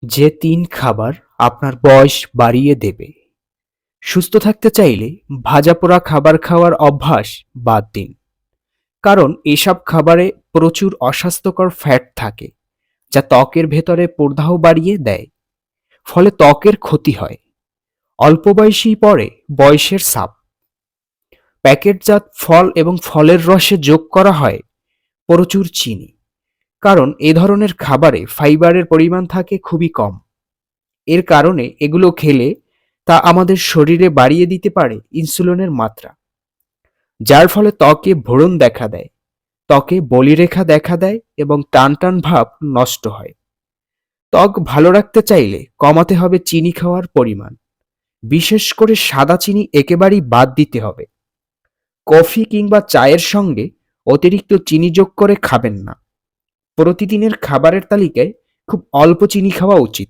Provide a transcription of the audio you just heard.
যে ৩ খাবার আপনার বয়স বাড়িয়ে দেবে। সুস্থ থাকতে চাইলে ভাজাপোড়া খাবার খাওয়ার অভ্যাস বাদ দিন। কারণ এসব খাবারে প্রচুর অস্বাস্থ্যকর ফ্যাট থাকে, যা ত্বকের ভেতরে প্রদাহ বাড়িয়ে দেয়। ফলে ত্বকের ক্ষতি হয়। অল্প বয়সেই পড়ে বয়সের ছাপ। প্যাকেটজাত ফল এবং ফলের রসে যোগ করা হয় প্রচুর চিনি। কারণ এ ধরনের খাবারে ফাইবারের পরিমাণ থাকে খুবই কম। এর কারণে এগুলো খেলে তা আমাদের শরীরে বাড়িয়ে দিতে পারে ইনসুলিনের মাত্রা, যার ফলে ত্বকে ব্রণ দেখা দেয়, ত্বকে বলিরেখা দেখা দেয় এবং টান টান ভাব নষ্ট হয়। ত্বক ভালো রাখতে চাইলে কমাতে হবে চিনি খাওয়ার পরিমাণ। বিশেষ করে সাদা চিনি একেবারেই বাদ দিতে হবে। কফি কিংবা চায়ের সঙ্গে অতিরিক্ত চিনি যোগ করে খাবেন না। প্রতিদিনের খাবারের তালিকায় খুব অল্প চিনি খাওয়া উচিত।